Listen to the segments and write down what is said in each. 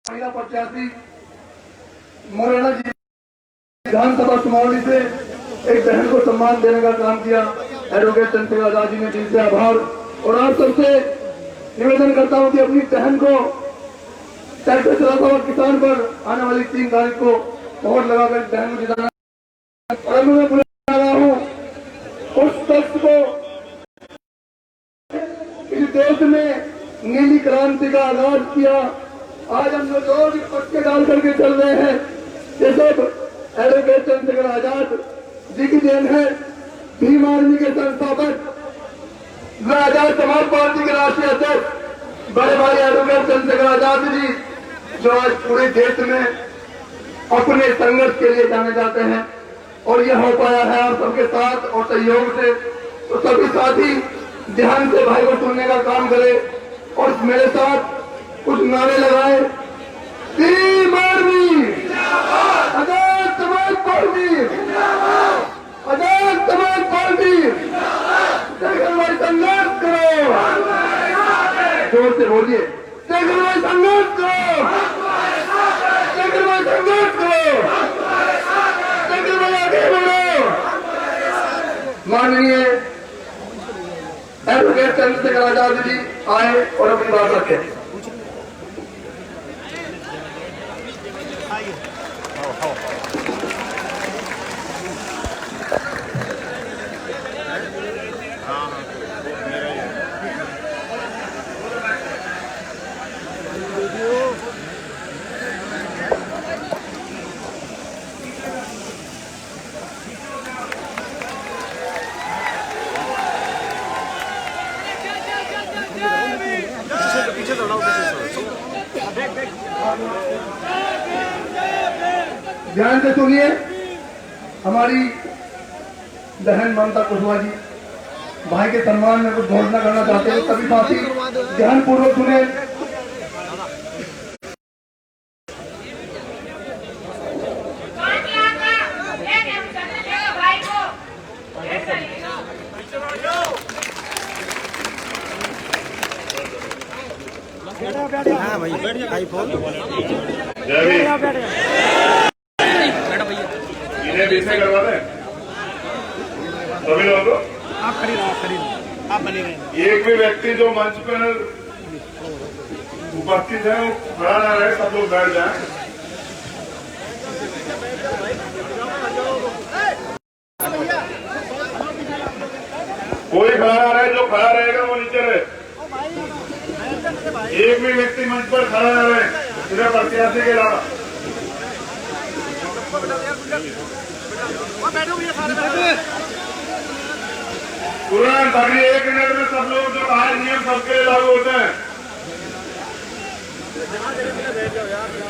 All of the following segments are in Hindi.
महिला प्रत्याशी मुरैना जी विधानसभा सुमावली से एक बहन को सम्मान देने का काम किया। एडवोकेट चंद्रशेखर आजाद जी ने दिल से आभार। और आप सबसे निवेदन करता हूं कि अपनी बहन को ट्रैक्टर चलाता हुआ किसान पर आने वाली 3 तारीख को वोट लगाकर बहन को जिताना। और मैं बुला रहा हूं उस शख्स को इस देश में नीली क्रांति का आगाज किया। आज हम लोग पक्के डाल करके चल रहे हैं। ये सब एडवोकेट चंद्रशेखर आजाद जी की देन है। भीम आर्मी के संस्थापक आजाद समाज पार्टी के राष्ट्रीय अध्यक्ष बड़े भाई एडवोकेट चंद्रशेखर आजाद जी, जो आज पूरे देश में अपने संघर्ष के लिए जाने जाते हैं। और यह हो पाया है आप सबके साथ और सहयोग से। तो सभी साथी ध्यान से भाई को सुनने का काम करें और मेरे साथ कुछ नारे लगाए। Bhim army, Azad Samaj party, Azad Samaj party, संघर्ष करो। जोर से बोलिए, संघर्ष करो, संघर्ष करो, आगे बढ़ो। माननीय एडवोकेट चंद्रशेखर आजाद जी आए और अपनी बात रखें। ध्यान से सुनिए। हमारी बहन ममता कुशवाहा जी भाई के सम्मान में कुछ घोषणा करना चाहते हैं। सभी साथी ध्यान पूर्वक सुने। हाँ भाई आईफोन इन्हें बीच में करवा दें सभी लोगों को। आप खरीद आप बने रहे। एक भी व्यक्ति जो मंच पर उपस्थित है वो खड़ा ना रहे, सब लोग बैठ जाएं। कोई खड़ा ना रहे, जो खड़ा रहेगा वो नीचे रहे। एक भी व्यक्ति मंच पर खड़ा ना रहे, सिर्फ प्रत्याशी के अलावा। तुरंत अभी 1 मिनट में सब लोग जो आज नियम सबके लिए लागू होते हैं।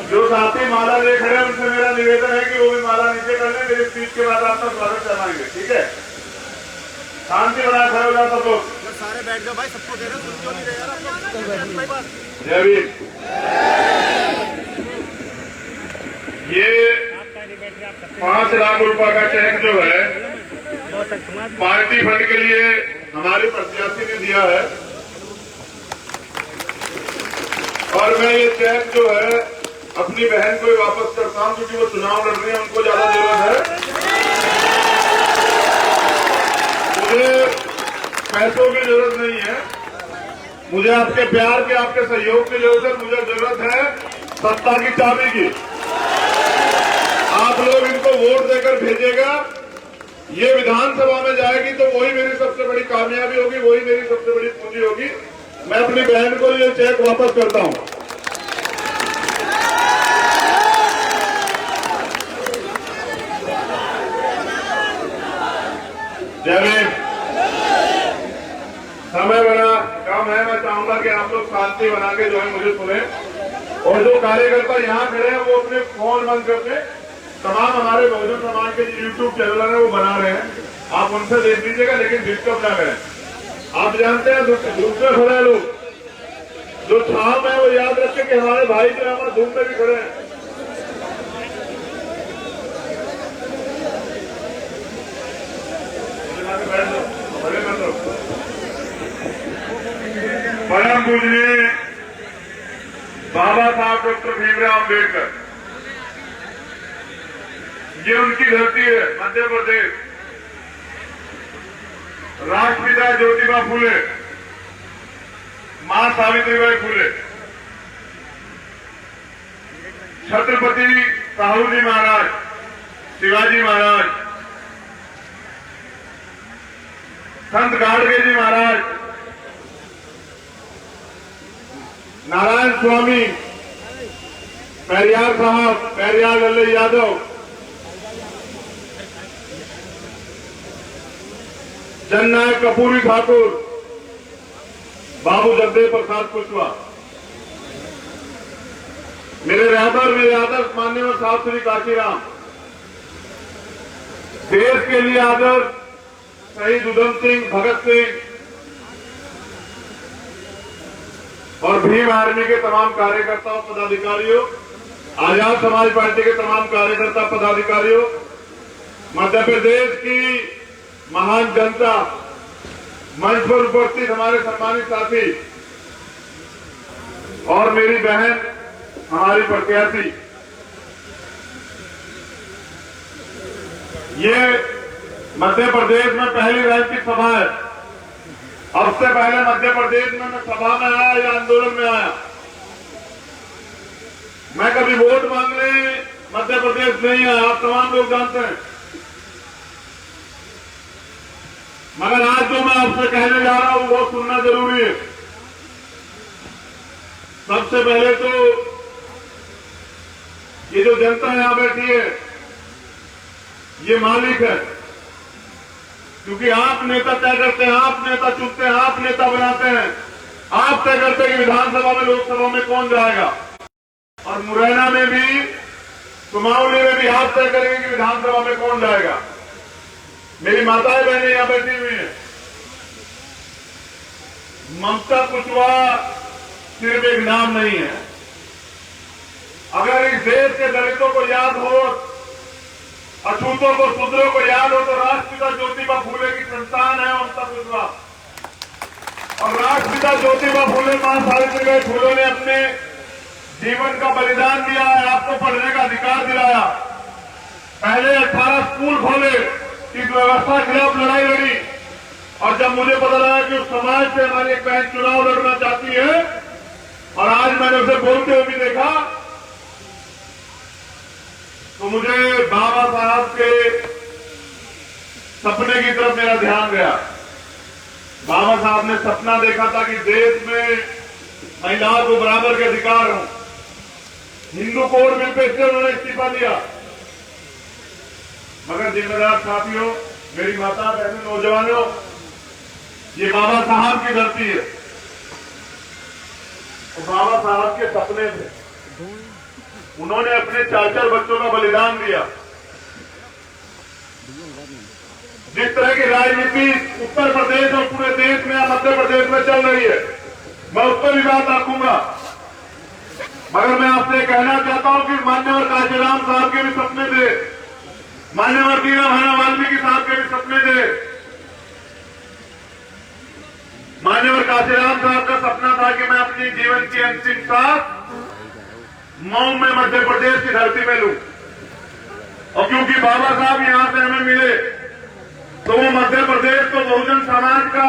जो साथी माला ले खड़े हैं उनसे मेरा निवेदन है कि वो भी माला नीचे कर लें। मेरी स्पीच के बाद आपका स्वागत करवाएंगे, ठीक है। शांति बनाए खड़े हो जाए सब लोग। सारे बैठ जाओ भाई, सबको दे रहे क्यों नहीं रहे यार। जय भीम। ये 5 लाख रुपए का चेक जो है पार्टी फंड के लिए हमारे प्रत्याशी ने दिया है। और मैं ये चेक जो है अपनी बहन को ही वापस करता हूं, क्योंकि वो चुनाव लड़ रही है, उनको ज्यादा जरूरत है। मुझे पैसों की जरूरत नहीं है, मुझे आपके प्यार की, आपके सहयोग की जरूरत है। मुझे जरूरत है सत्ता की चाबी की। आप लोग इनको वोट देकर भेजेगा, ये विधानसभा में जाएगी तो वही मेरी सबसे बड़ी कामयाबी होगी, वही मेरी सबसे बड़ी पूंजी होगी। मैं अपनी बहन को ये चेक वापस करता हूं। जय भीम। समय बड़ा कम है, मैं चाहूंगा कि आप लोग शांति बना के जो है मुझे सुने। और जो कार्यकर्ता यहाँ खड़े हैं वो अपने फोन बंद करके तमाम हमारे बहुजन समाज के यूट्यूब चैनल है वो बना रहे हैं, आप उनसे देख लीजिएगा, लेकिन डिस्टर्ब ना करें। आप जानते हैं दूसरे खड़े लोग जो छाव में, वो याद रखें कि हमारे भाई जो है हमारे धूप में भी खड़े हैं। परम पूजनीय बाबा साहब डॉक्टर भीमराव अम्बेडकर, ये उनकी धरती है मध्य प्रदेश। राष्ट्रपिता ज्योतिबा फूले, मां सावित्रीबाई फूले, छत्रपति साहू जी महाराज, शिवाजी महाराज, संत गाडगे जी महाराज, नारायण स्वामी, पेरियार साहब, पेरियार लल्लू यादव, जननायक कपूरी ठाकुर, बाबू जगदेव प्रसाद कुशवाहा, मेरे आदर्श माननीय साहब श्री काशीराम, देश के लिए आदर्श शहीद उधम सिंह, भगत सिंह और भीम आर्मी के तमाम कार्यकर्ताओं, पदाधिकारियों, आजाद समाज पार्टी के तमाम कार्यकर्ता, पदाधिकारियों, मध्य प्रदेश की महान जनता, मंच पर उपस्थित हमारे सम्मानित साथी और मेरी बहन, हमारी प्रत्याशी, ये मध्य प्रदेश में पहली राजनीतिक सभा है। अब से पहले मध्य प्रदेश में मैं सभा में आया या आंदोलन में आया, मैं कभी वोट मांगने मध्य प्रदेश नहीं आया, आप तमाम लोग जानते हैं। मगर आज जो मैं आपसे कहने जा रहा हूं वो सुनना जरूरी है। सबसे पहले तो ये जो जनता यहां बैठी है ये मालिक है, क्योंकि आप नेता तय करते हैं, आप नेता चुनते हैं, आप नेता बनाते हैं, आप तय करते हैं कि विधानसभा में, लोकसभा में कौन जाएगा। और मुरैना में भी, सुमावली में भी आप तय करेंगे कि विधानसभा में कौन जाएगा। मेरी माताएं बहनें यहां बैठी हुई हैं। ममता कुशवाहा सिर्फ एक नाम नहीं है। अगर इस देश के दलितों को याद हो, अछूतों को, शूद्रों को याद हो, तो राष्ट्रपिता ज्योतिबा फूले की संतान है ममता कुशवाहा। और राष्ट्रपिता ज्योतिबा फूले, मां सावित्रीबाई फूले ने अपने जीवन का बलिदान दिया है, आपको पढ़ने का अधिकार दिलाया। पहले 18 स्कूल खोले, इस व्यवस्था के खिलाफ लड़ाई लड़ी, और जब मुझे पता लगा कि उस समाज से हमारी एक बहन चुनाव लड़ना चाहती है, और आज मैंने उसे बोलते हुए भी देखा, तो मुझे बाबा साहब के सपने की तरफ मेरा ध्यान गया। बाबा साहब ने सपना देखा था कि देश में महिलाओं को बराबर के अधिकार हों। हिंदू कोड बिल पे से उन्होंने इस्तीफा दिया। मगर जिम्मेदार साथियों, मेरी माता बहनों, नौजवानों, ये बाबा साहब की धरती है। तो बाबा साहब के सपने थे, उन्होंने अपने 4 बच्चों का बलिदान दिया। जिस तरह की राजनीति उत्तर प्रदेश और पूरे देश में, मध्य प्रदेश में चल रही है, मैं उस पर भी बात रखूंगा। मगर मैं आपसे कहना चाहता हूं कि मान्यवर काशीराम साहब के भी सपने थे, मान्यवर दीना भाना वाल्मीकि साहब के भी सपने थे। मान्यवर काशीराम साहब का सपना था कि मैं अपनी जीवन की अंतिम सांस मऊ में, मध्य प्रदेश की धरती में लूं। और क्योंकि बाबा साहब यहां से हमें मिले, तो वो मध्य प्रदेश को बहुजन समाज का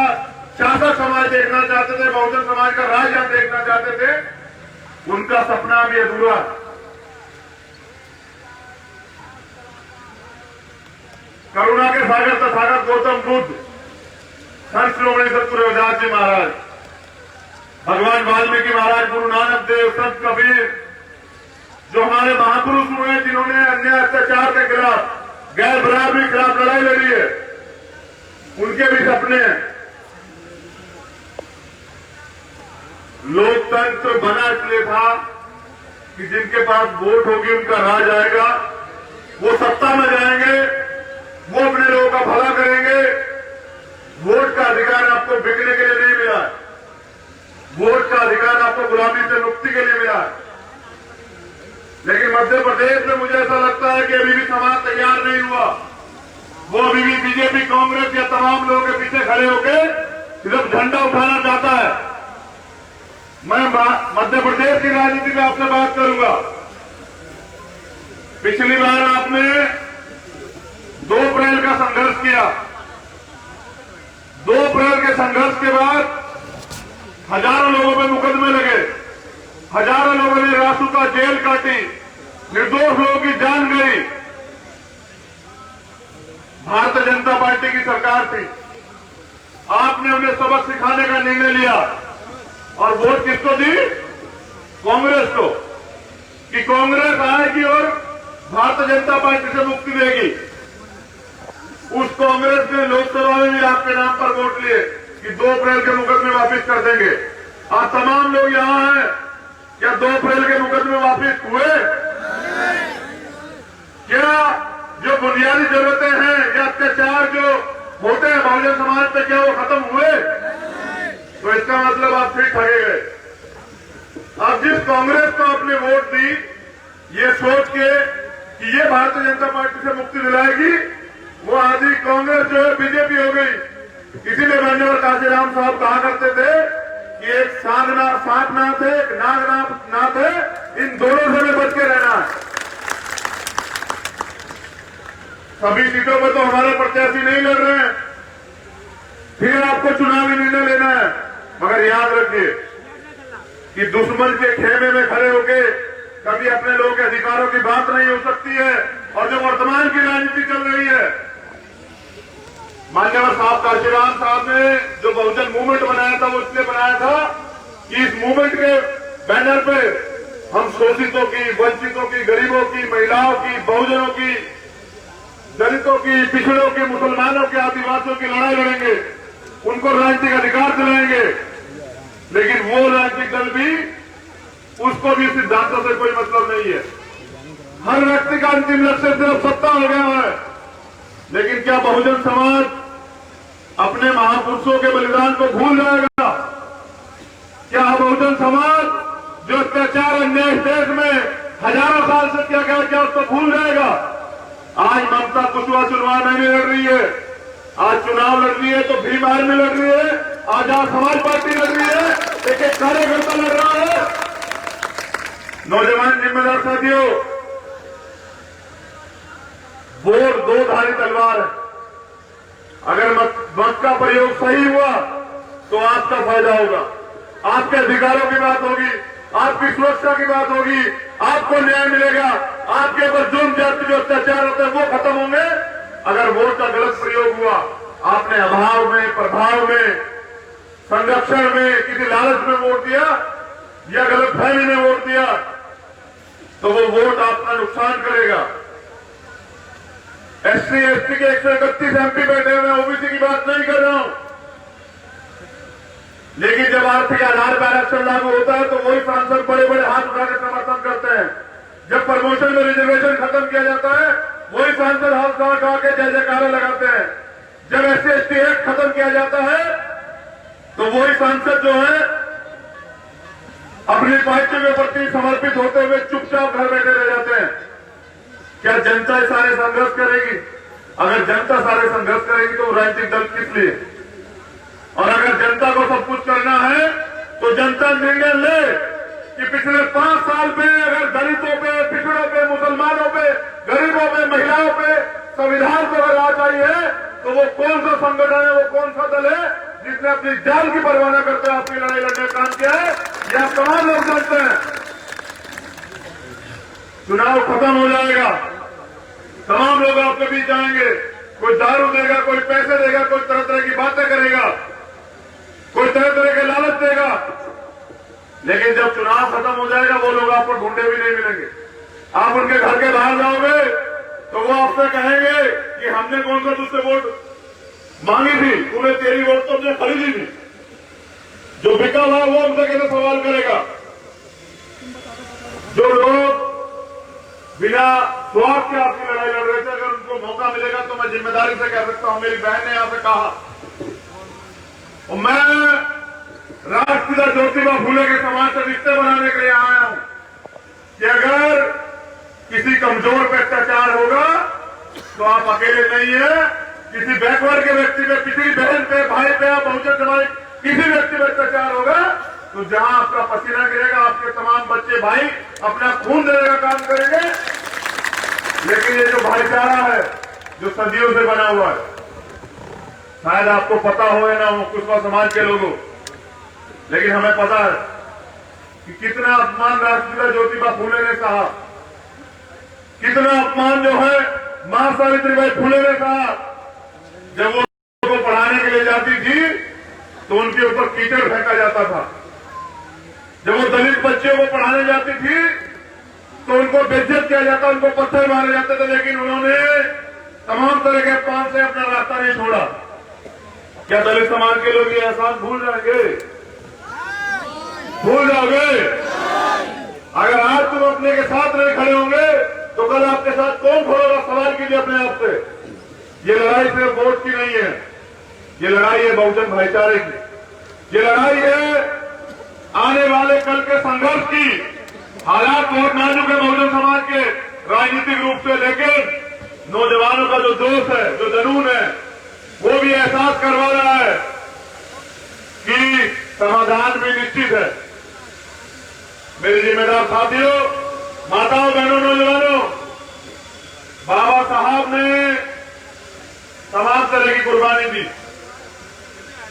शासक समाज देखना चाहते थे, बहुजन समाज का राज यहां देखना चाहते थे। उनका सपना भी अधूरा। करुणा के सागर तथागत गौतम बुद्ध, संत श्रोमणी सतगुरु रविदास जी महाराज, भगवान वाल्मीकि महाराज, गुरु नानक देव, संत कबीर, जो हमारे महापुरुष हुए, जिन्होंने अन्याय अत्याचार के खिलाफ, गैर बराबरी के खिलाफ लड़ाई लड़ी है, उनके भी सपने हैं। लोकतंत्र बना इसलिए था कि जिनके पास वोट होगी उनका राज आएगा, वो सत्ता में जाएंगे, वो अपने लोगों का भला करेंगे। वोट का अधिकार आपको बिकने के लिए नहीं मिला है, वोट का अधिकार आपको गुलामी से मुक्ति के लिए मिला है। लेकिन मध्य प्रदेश में मुझे ऐसा लगता है कि अभी भी समाज तैयार नहीं हुआ। वो अभी भी बीजेपी, कांग्रेस या तमाम लोगों के पीछे खड़े होकर सिर्फ झंडा उठाना चाहता है। मैं मध्य प्रदेश की राजनीति में आपसे बात करूंगा। पिछली बार आपने 2 अप्रैल का संघर्ष किया। 2 अप्रैल के संघर्ष के बाद हजारों लोगों पे मुकदमे लगे, हजारों लोगों ने रासुका जेल काटी, निर्दोष लोगों की जान गई। भारतीय जनता पार्टी की सरकार थी, आपने उन्हें सबक सिखाने का निर्णय लिया और वोट किसको दी? कांग्रेस को, कि कांग्रेस आएगी और भारतीय जनता पार्टी से मुक्ति देगी। उस कांग्रेस ने लोकसभा में भी आपके नाम पर वोट लिए कि 2 अप्रैल के मुकदमे वापिस कर देंगे। आप तमाम लोग यहां हैं, क्या 2 अप्रैल के मुकदमे वापिस हुए? क्या जो बुनियादी जरूरतें हैं या अत्याचार जो होते हैं बहुजन समाज पे, क्या वो खत्म हुए? तो इसका मतलब आप फिर ठगे गए। अब जिस कांग्रेस को आपने वोट दी ये सोच के कि ये भारतीय जनता पार्टी से मुक्ति दिलाएगी, वो आदि कांग्रेस जो है बीजेपी हो गई। इसीलिए मान्यवर काशीराम साहब कहा करते थे कि एक सांप नाथ है, एक नाथ है, इन दोनों से बच के रहना है। सभी सीटों पर तो हमारे प्रत्याशी नहीं लड़ रहे हैं, फिर आपको चुनावी निर्णय लेना है। मगर याद रखिए कि दुश्मन के खेमे में खड़े होके कभी अपने लोगों के अधिकारों की बात नहीं हो सकती है। और जो वर्तमान की राजनीति चल रही है, मान्यवर साहब काशीराम साहब ने जो बहुजन मूवमेंट बनाया था वो इसलिए बनाया था कि इस मूवमेंट के बैनर पे हम शोषितों की, वंचितों की, गरीबों की, महिलाओं की, बहुजनों की, दलितों की, पिछड़ों की, मुसलमानों के, आदिवासियों की लड़ाई लड़ेंगे, उनको राजनीतिक अधिकार दिलाएंगे। लेकिन वो राजनीतिक दल भी, उसको भी सिद्धांतों से कोई मतलब नहीं है। हर व्यक्ति का अंतिम लक्ष्य सिर्फ सत्ता हो गया है। लेकिन क्या बहुजन समाज अपने महापुरुषों के बलिदान को भूल जाएगा? क्या बहुजन समाज जो अत्याचार अन्याय देश में हजारों साल से किया गया, क्या उसको भूल जाएगा? आज ममता कुशवाहा चुनाव नहीं लड़ रही है, आज चुनाव लड़ रही है तो भीम आर्मी लड़ रही है, आजाद समाज पार्टी लड़ रही है, एक कार्यकर्ता लड़ रहा है। नौजवान जिम्मेदार साथियों, वोट 2 धारी तलवार है। अगर मत का प्रयोग सही हुआ तो आपका फायदा होगा, आपके अधिकारों की बात होगी, आपकी सुरक्षा की बात होगी, आपको न्याय मिलेगा, आपके ऊपर जुर्म जाति जो अत्याचार होते हैं वो खत्म होंगे। अगर वोट का गलत प्रयोग हुआ, आपने अभाव में, प्रभाव में, संरक्षण में, किसी लालच में वोट दिया या गलतफहमी में वोट दिया, तो वो वोट आपका नुकसान करेगा। SC ST के 131 MP बैठे हुए, ओबीसी की बात नहीं कर रहा हूं। लेकिन जब आर्थिक आधार पर आरक्षण लागू होता है तो वही सांसद बड़े बड़े हाथ उठा के समर्थन करते हैं। जब प्रमोशन में रिजर्वेशन खत्म किया जाता है वही सांसद हाथ उठा के जय जयकारा लगाते हैं। जब SC ST एक्ट खत्म किया जाता है तो वही सांसद जो है अपनी पार्टी के प्रति समर्पित होते हुए चुपचाप घर बैठे रह जाते हैं। क्या जनता सारे संघर्ष करेगी? अगर जनता सारे संघर्ष करेगी तो राजनीतिक दल किस लिए? और अगर जनता को सब कुछ करना है तो जनता निर्णय ले कि पिछले 5 साल में अगर दलितों पे, पिछड़ों पे, मुसलमानों पे, गरीबों पे, महिलाओं पे संविधान को अगर राज आई है तो वो कौन सा संगठन है, वो कौन सा दल है जिसने अपनी जान की परवाह न करते अपनी लड़ाई लड़ने का काम किया है? यह तमाम लोग जानते हैं। चुनाव खत्म हो जाएगा, तमाम लोग आपके बीच आएंगे, कोई दारू देगा, कोई पैसे देगा, कोई तरह तरह की बातें करेगा, कोई तरह तरह के लालच देगा। लेकिन जब चुनाव खत्म हो जाएगा वो लोग आपको ढूंढे भी नहीं मिलेंगे। आप उनके घर के बाहर जाओगे तो वो आपसे कहेंगे कि हमने कौन सा तुझसे वोट मांगी थी, तूने तेरी वोट तो हमने खरीदी थी। जो बिका हुआ वो हमसे कैसे सवाल करेगा? जो लोग बिना स्वार्थ के आपकी लड़ाई लड़ रहे थे, अगर उनको मौका मिलेगा तो मैं जिम्मेदारी से कह सकता हूं, मेरी बहन ने यहां से कहा और मैं राष्ट्रपिता ज्योतिबा फूले के समाज से रिश्ते बनाने के लिए आया हूं कि अगर किसी कमजोर पे अत्याचार होगा तो आप अकेले नहीं है। किसी बैकवर्ड के व्यक्ति पे, किसी बहन पे, भाई पे, बहुजन समाज किसी व्यक्ति पे अत्याचार होगा तो जहां आपका पसीना गिरेगा आपके तमाम बच्चे भाई अपना खून देने का काम करेंगे। लेकिन ये जो भाईचारा है जो सदियों से बना हुआ है, शायद आपको पता हो या ना हो कुशवा समाज के लोगों, लेकिन हमें पता है कि कितना अपमान राष्ट्रपिता ज्योतिबा फूले ने कहा, कितना अपमान जो है मां सावित्रीबाई फूले ने कहा। जब वो को पढ़ाने के लिए जाती थी तो उनके ऊपर कीचड़ फेंका जाता था। जब वो दलित बच्चों को पढ़ाने जाती थी तो उनको बेइज्जत किया जाता, उनको पत्थर मारे जाते थे। लेकिन उन्होंने तमाम तरह के अपमान से अपना रास्ता नहीं छोड़ा। क्या दलित समाज के लोग ये एहसास भूल जाएंगे? भूल जाओगे? अगर आज तुम अपने के साथ नहीं खड़े होंगे तो कल आपके साथ कौन खड़ेगा? सवाल कीजिए अपने आप से। ये लड़ाई सिर्फ वोट की नहीं है, ये लड़ाई है बहुजन भाईचारे की। ये लड़ाई है आने वाले कल के संघर्ष की। हालात बहुत नाजुक है बहुजन समाज के राजनीतिक रूप से, लेकिन नौजवानों का जो जोश है, जो जुनून है, वो भी एहसास करवा रहा है कि समाधान भी निश्चित है। मेरे जिम्मेदार साथियों, माताओं, बहनों, नौजवानों, बाबा साहब ने तमाम तरह की कुर्बानी दी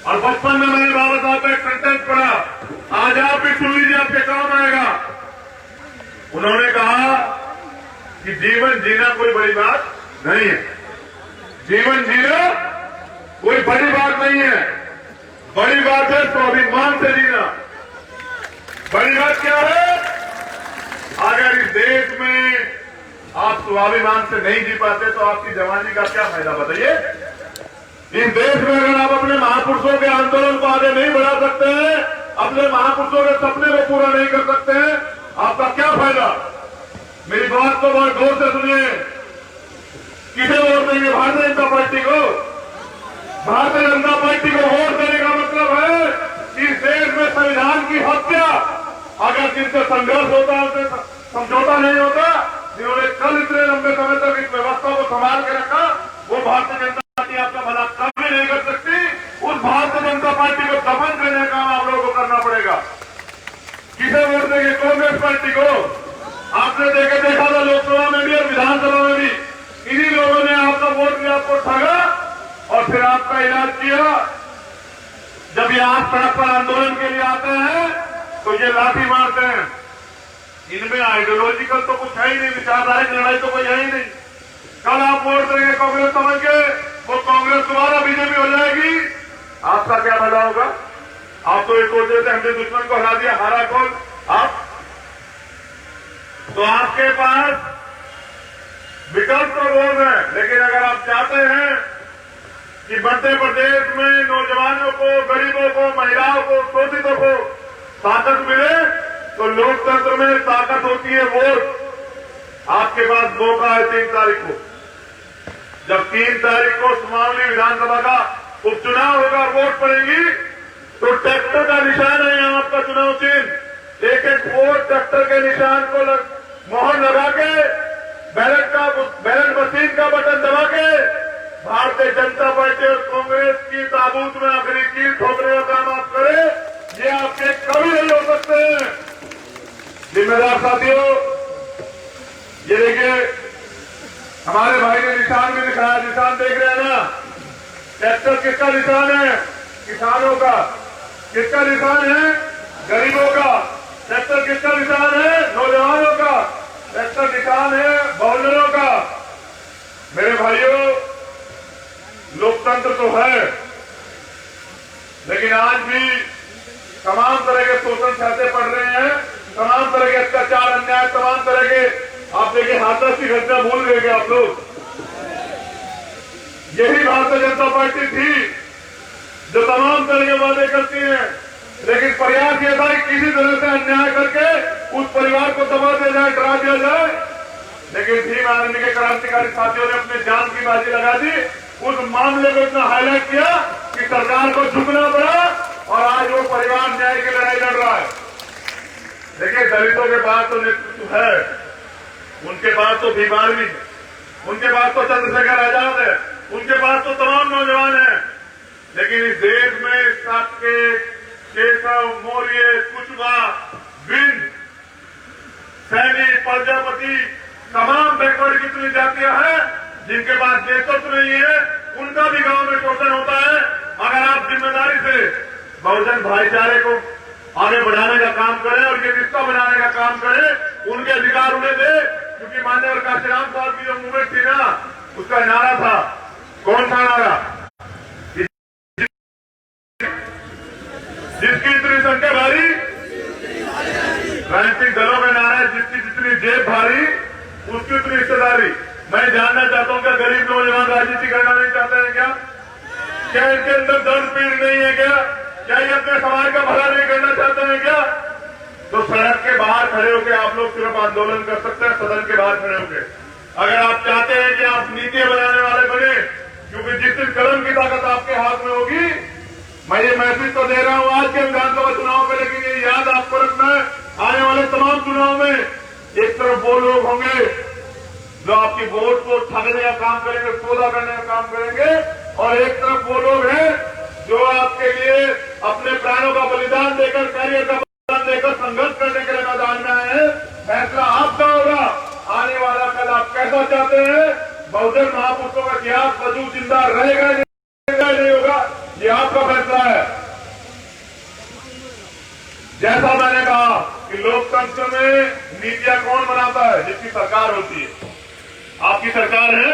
और बचपन में मैंने बाबा साहब का एक सेंटेंस पढ़ा, आज आप भी सुन लीजिए, आपके काम आएगा। उन्होंने कहा कि जीवन जीना कोई बड़ी बात नहीं है। जीवन जीना कोई बड़ी बात नहीं है, बड़ी बात है स्वाभिमान से जीना। बड़ी बात क्या है? अगर इस देश में आप स्वाभिमान से नहीं जी पाते तो आपकी जवानी का क्या फायदा बताइए? इस देश में अगर आप अपने महापुरुषों के आंदोलन को आगे नहीं बढ़ा सकते हैं, अपने महापुरुषों के सपने को पूरा नहीं कर सकते हैं, आपका क्या फायदा? मेरी बात को बहुत गौर से सुनिए। किसे वोट देंगे? भारतीय जनता पार्टी को। भारतीय जनता पार्टी को वोट देने का मतलब है इस देश में संविधान की हत्या, अगर जिनसे संघर्ष होता है उनसे समझौता नहीं होता, जिन्होंने कल इतने लंबे समय तक इस व्यवस्था को संभाल के रखा, वो भारतीय जनता पार्टी आपका भला कभी नहीं कर सकती। उस भारतीय जनता पार्टी को दफन करने का काम आप लोगों को करना पड़ेगा। किसे वोट देंगे? कांग्रेस पार्टी को। आपने देखा था लोकसभा में भी और विधानसभा में भी इन्हीं लोगों ने आपका वोट लिया, आपको ठगा और फिर आपका इलाज किया। जब ये आप सड़क पर आंदोलन के लिए आते हैं तो ये लाठी मारते हैं। इनमें आइडियोलॉजिकल तो कुछ है ही नहीं, विचारधारिक लड़ाई तो कोई है ही नहीं। कल आप वोट देंगे कांग्रेस समझ के, वो कांग्रेस दोबारा बीजेपी हो जाएगी, आपका क्या भला होगा? आप तो ये सोच रहे थे हमने दुश्मन को हरा दिया, हारा कौन? आप। तो आपके पास विकल्प तो बहुत है, लेकिन अगर आप चाहते हैं कि मध्य प्रदेश में नौजवानों को, गरीबों को, महिलाओं को, शोषितों को ताकत मिले, तो लोकतंत्र में ताकत होती है वोट। आपके पास मौका है 3 तारीख को। जब 3 तारीख को सुमावली विधानसभा का उपचुनाव होगा और वोट पड़ेगी, तो ट्रैक्टर का निशान है यहाँ आपका चुनाव चिन्ह। एक एक वोट ट्रैक्टर के निशान को मोहर लगा के, बैलेट मशीन का बटन दबा के भारतीय जनता पार्टी और कांग्रेस की ताबूत में आखिरी कील ठोकने का काम आप करें, ये आपके कभी नहीं हो सकते हैं। जिम्मेदार साथियों, ये देखिए हमारे भाई ने निशान भी दिखाया, निशान देख रहे हैं ना? ट्रैक्टर किसका निशान है? किसानों का। किसका निशान है? गरीबों का। ट्रैक्टर किसका निशान है? नौजवानों का। ट्रैक्टर निशान है बहुजनों का। मेरे भाइयों, लोकतंत्र तो है, लेकिन आज भी तमाम तरह के शोषण सहते पड़ रहे हैं, तमाम तरह के अत्याचार, अन्याय, तमाम तरह के, आप देखिए हाथरस की घटना भूल गए क्या आप लोग? यही भारतीय जनता पार्टी थी जो तमाम तरह के वादे करती है, लेकिन प्रयास यह था कि किसी तरह से अन्याय करके उस परिवार को दबा दिया जाए, डरा दिया जाए। लेकिन भीम आर्मी के क्रांतिकारी साथियों ने अपने जान की बाजी लगा दी, उस मामले को इतना हाईलाइट किया कि सरकार को झुकना पड़ा और आज वो परिवार न्याय की लड़ाई लड़ रहा है। देखिए, दलितों के पास तो नेतृत्व है, उनके पास तो भीम आर्मी है, उनके पास तो चंद्रशेखर आजाद है, उनके पास तो तमाम नौजवान हैं, लेकिन इस देश में आपके केशव, मौर्य, कुशवा, विंध्य, सैनी, प्रजापति, तमाम बैकवर्ड कितनी जातियां हैं जिनके पास नेतृत्व नहीं है, उनका भी गांव में शोषण होता है। अगर आप जिम्मेदारी से बहुजन भाईचारे को आगे बढ़ाने का काम करें और ये रिश्ता बनाने का काम करें, उनके अधिकार उन्हें दे। क्योंकि मान्यवर काशीराम साहब की जो मूवमेंट थी ना, उसका नारा था, कौन सा नारा? जिसकी इतनी संख्या भारी, राजनीतिक दलों में नारा है, जिसकी जितनी जेब भारी उसकी उतनी हिस्सेदारी। मैं जानना चाहता हूं क्या गरीब नौजवान राजनीति करना नहीं चाहते हैं क्या? क्या इनके अंदर दर्द पीड़ नहीं है क्या? क्या ये अपने समाज का भला नहीं करना चाहते हैं क्या? तो सड़क के बाहर खड़े होकर आप लोग सिर्फ आंदोलन कर सकते हैं, सदन के बाहर खड़े होकर। अगर आप चाहते हैं कि आप नीतियां बनाने वाले बने, क्योंकि जिस दिन कलम की ताकत आपके हाथ में होगी, मैं ये मैसेज तो दे रहा हूं आज के विधानसभा चुनाव में, लेकिन ये याद आपको रखना है, आने वाले तमाम चुनाव में एक तरफ वो लोग होंगे जो आपकी वोट को ठगने का काम करेंगे, सौदा करने का काम करेंगे, और एक तरफ वो लोग हैं जो आपके लिए अपने प्राणों का बलिदान देकर, करियर का बलिदान देकर संघर्ष करने के लिए मैदान में आए हैं। फैसला आपका होगा, आने वाला कल आप कैसा चाहते हैं, बहुजन महापुरुषों का इतिहास वजूद जिंदा रहेगा नहीं होगा, ये आपका फैसला है। जैसा मैंने कहा कि लोकतंत्र में नीतियां कौन बनाता है? जिसकी सरकार होती है। आपकी सरकार है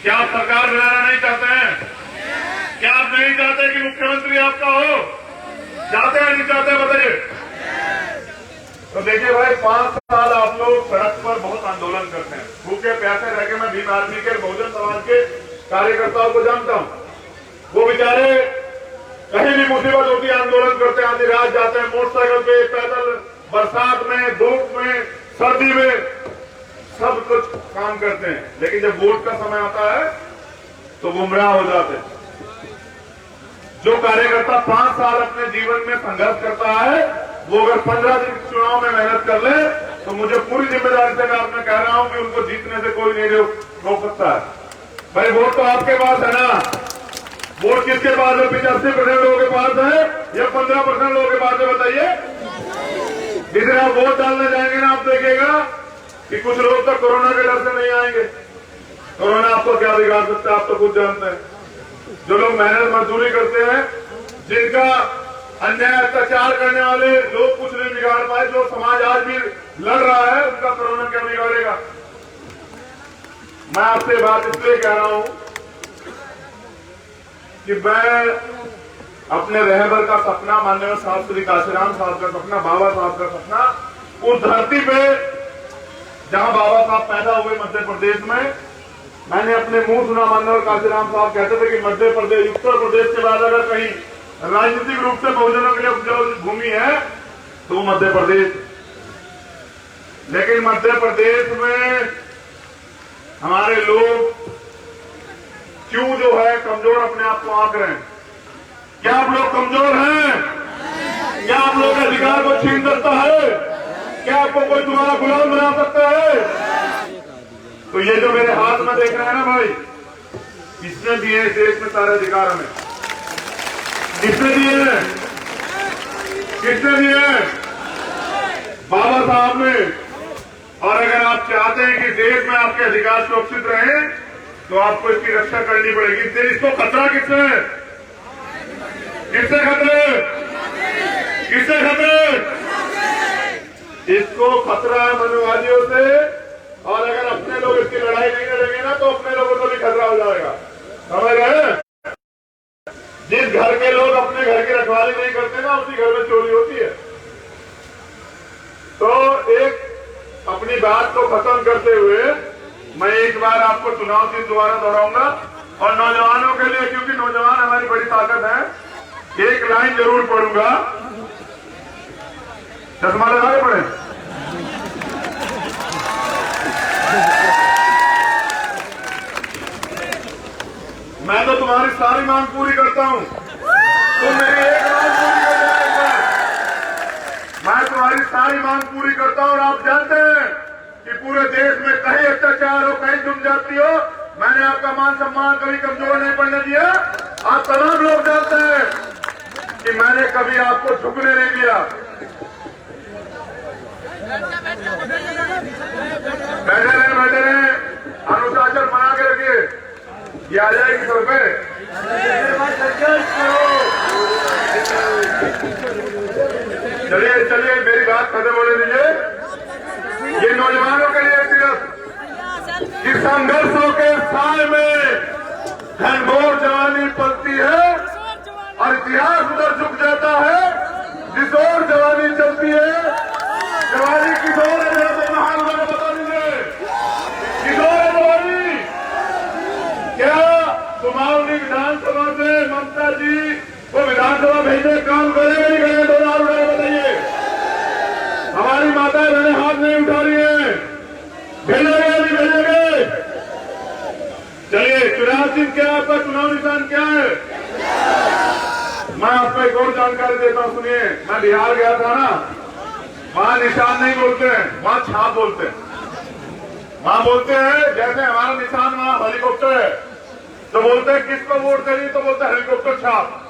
क्या? आप सरकार बनाना नहीं चाहते हैं क्या? आप नहीं चाहते कि मुख्यमंत्री आपका हो? चाहते हैं नहीं चाहते? बताइए। तो देखिए भाई, 5 साल आप लोग सड़क पर बहुत आंदोलन करते हैं, भूखे प्यासे रह के। मैं भीम आर्मी के बहुजन समाज के कार्यकर्ताओं को जानता हूं, वो बेचारे कहीं भी मुसीबत होती है आंदोलन करते हैं, आधी रात जाते हैं, मोटरसाइकिल पे, पैदल, बरसात में, धूप में, सर्दी में, सब कुछ काम करते हैं। लेकिन जब वोट का समय आता है तो गुमराह हो जाते हैं। जो कार्यकर्ता 5 साल अपने जीवन में संघर्ष करता है, वो अगर 15 दिन चुनाव में मेहनत कर ले, तो मुझे पूरी जिम्मेदारी से मैं आपने कह रहा हूं कि उनको जीतने से कोई नहीं रोक सकता है। भाई वोट तो आपके पास है ना? वोट किसके पास है? 85% लोगों के पास है या 15% लोगों के पास है? बताइए। जिस दिन आप वोट डालने जाएंगे ना, आप देखिएगा कि कुछ लोग तो कोरोना के डर से नहीं आएंगे। कोरोना आपको क्या बिगाड़ सकता है? आप तो खुद जानते हैं। जो लोग मेहनत मजदूरी करते हैं, जिनका अन्याय अत्याचार करने वाले लोग कुछ नहीं बिगाड़ पाए, जो समाज आज भी लड़ रहा है, उनका कोरोना क्या बिगाड़ेगा? मैं आपसे बात इसलिए कह रहा हूं कि मैं अपने रहबर का सपना, माननीय साहब श्री काशीराम साहब का सपना, बाबा साहब का सपना, उस धरती पे जहां बाबा साहब पैदा हुए मध्य प्रदेश में, मैंने अपने मुंह सुना, माननीय काशीराम साहब कहते थे कि मध्य प्रदेश, उत्तर प्रदेश के बाद अगर कहीं राजनीतिक रूप से बहुजनों के लिए उपजाऊ भूमि है तो वो मध्य प्रदेश। लेकिन मध्य प्रदेश में हमारे लोग क्यों जो है कमजोर अपने आप को आंक रहे हैं? क्या आप लोग कमजोर हैं? क्या आप लोग अधिकार को छीन सकता है? क्या आपको कोई तुम्हारा गुलाम बना सकता है? तो ये जो मेरे हाथ में देख रहे हैं ना भाई, किसने दिए इस देश में सारे अधिकार हमें? किसने दिए हैं? किसने दिए हैं? बाबा साहब ने। और अगर आप चाहते हैं कि देश में आपके अधिकार सुरक्षित रहे, तो आपको इसकी रक्षा करनी पड़ेगी। इसको खतरा किससे है? किससे खतरे? किससे खतरे? इसको खतरा है मनोवादियों से। और अगर अपने लोग इसकी लड़ाई नहीं लड़ेंगे ना, तो अपने लोगों को भी खतरा हो जाएगा। समझ रहे? जिस घर के लोग अपने घर की रखवाली नहीं करते ना, उसी घर में चोरी होती है। तो एक अपनी बात को खत्म करते हुए मैं एक बार आपको चुनाव चिन्ह दोबारा दोहराऊंगा, और नौजवानों के लिए, क्योंकि नौजवान हमारी बड़ी ताकत है, एक लाइन जरूर पढ़ूंगा। चश्मा लगा के पढ़े। मैं तो तुम्हारी सारी मांग पूरी करता हूं, तुम मेरी एक मांग पूरी कर देना। मैं तुम्हारी सारी मांग पूरी करता हूं, और आप जानते हैं कि पूरे देश में कहीं अत्याचार हो, कहीं जनजाति हो, मैंने आपका मान सम्मान कभी कमजोर नहीं पड़ने दिया। आप तमाम लोग जानते हैं। कि मैंने कभी आपको झुकने नहीं दिया। बैठे रहे, अनुशासन बना के रखिए। ये आ जाएगी सर पे। चलिए मेरी बात खत्म होने दीजिए। ये नौजवानों के लिए सिर्फ कि संघर्षों के साय में घनघोर जवानी पलती है और इतिहास उधर झुक जाता है जिस ओर जवानी चलती है। जवानी किस ओर है मेरा तो महान उन्होंने बता दीजिए, किस ओर है जवानी? क्या सुमावली विधानसभा से ममता जी वो विधानसभा भेजने काम करेंगे नहीं करेंगे? दोनों हाथ उठाकर बताइए। हमारी माताएं बहनें हाथ नहीं उठा रही है, भेजेंगे नहीं भेजेंगे? चलिए, चुनाव चिन्ह क्या है आपका? चुनाव निशान क्या है? मैं आपको एक और जानकारी देता हूं, सुनिए। मैं बिहार गया था ना, वहां निशान नहीं बोलते हैं, वहां छाप बोलते हैं। वहां बोलते हैं जैसे हमारा निशान वहां हेलीकॉप्टर है तो बोलते हैं किसको वोट करिए, तो बोलते हैं हेलीकॉप्टर छाप।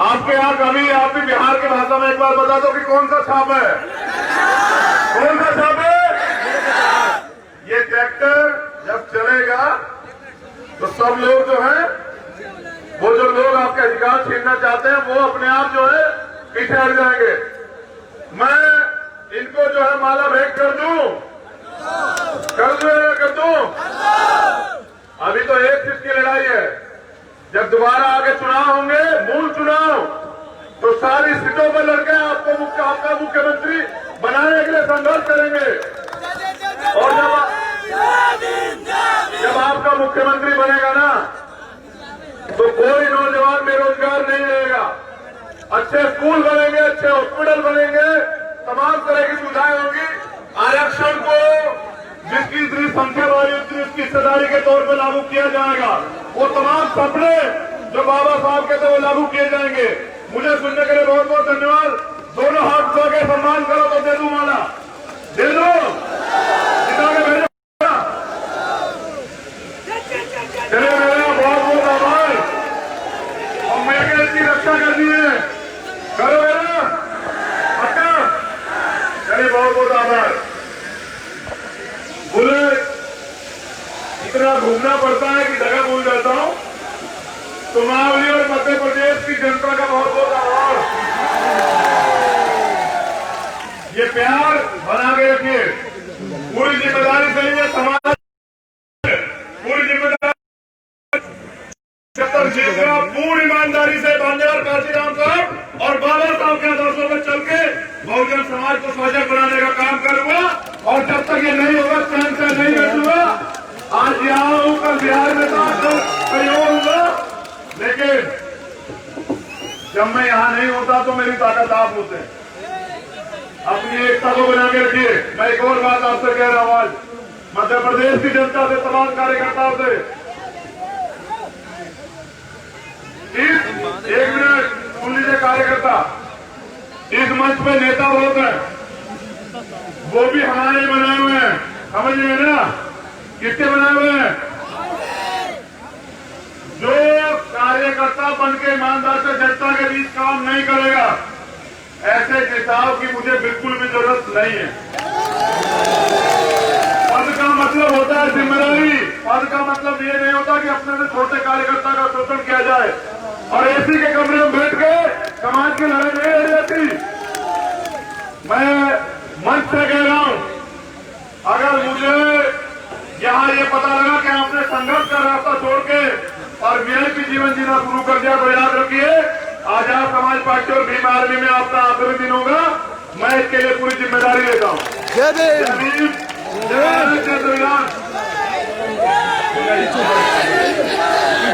आपके यहाँ कभी आप भी बिहार की भाषा में एक बार बता दो कि कौन सा छाप है? कौन सा छाप है? ये ट्रैक्टर जब चलेगा तो सब लोग जो है, वो जो लोग आपके अधिकार छीनना चाहते हैं, वो अपने आप जो है पीछे हट जाएंगे। मैं इनको जो है माला भेंट कर दूं? अभी तो एक चीज की लड़ाई है। जब दोबारा आगे चुनाव होंगे, मूल चुनाव, तो सारी सीटों पर लड़के आपका मुख्यमंत्री बनाने के लिए संघर्ष करेंगे। और जब आपका मुख्यमंत्री बनेगा ना, तो कोई नौजवान बेरोजगार नहीं रहेगा। अच्छे स्कूल बनेंगे, अच्छे हॉस्पिटल बनेंगे, तमाम तरह की सुविधाएं होंगी। आरक्षण को जिसकी इतनी संख्या वाली उतनी उसकी हिस्सेदारी के तौर पर लागू किया जाएगा। वो तमाम सपने जो बाबा साहब के थे वो लागू किए जाएंगे। मुझे सुनने के लिए बहुत बहुत धन्यवाद। दोनों हाथ धो के सम्मान करो तो दे दूं माला, दे दो, जिता के भेजो। चलिए मेरा बहुत बहुत आभार। और मेरे इसकी रक्षा करनी है, करो मेरा पक्का। चलिए बहुत बहुत आभार। बोले इतना घूमना पड़ता है कि जगह भूल जाता हूं। सुमावली और मध्य प्रदेश की जनता का बहुत बहुत आभार। ये प्यार बना के रखिए, पूरी जिम्मेदारी से लीजिए। समाज पूरी जिम्मेदारी पूरी ईमानदारी से बांधेवार काशीराम साहब और बाबा साहब के आदर्शों पर चल के बहुजन समाज को सजग बनाने का काम करूंगा। और जब तक ये नहीं होगा चैन से नहीं बैठूंगा। आज यहाँ हूँ, कल बिहार में था, कल कहीं और होगा, लेकिन जब मैं यहाँ नहीं होता तो मेरी ताकत आप होते हैं। अपनी एकता को बना के रखिए। मैं एक और बात आपसे कह रहा हूँ, आज मध्य प्रदेश की जनता से, तमाम कार्यकर्ताओं से, एक मिनट सुन लीजिए कार्यकर्ता। इस मंच पे नेता बहुत है, वो भी हमारे बनाए हुए हैं, समझ रहे ना? किसके बनाए हुए हैं? जो कार्यकर्ता बन के ईमानदार से जनता के बीच काम नहीं करेगा, ऐसे नेताओं की मुझे बिल्कुल भी जरूरत नहीं है। पद का मतलब होता है जिम्मेदारी। पद का मतलब ये नहीं होता कि अपने से छोटे कार्यकर्ता का शोषण किया जाए और एसी के कमरे में बैठ के समाज की लड़ाई नहीं लड़ी जाती। मैं मंच से कह रहा हूं, अगर मुझे यहाँ ये पता लगा कि आपने संघर्ष का रास्ता छोड़ के और वीआईपी जीवन जीना शुरू कर दिया, तो याद रखिए आजाद समाज पार्टी और भीम आर्मी में आपका आखिरी दिन होगा। मैं इसके लिए पूरी जिम्मेदारी लेता हूँ।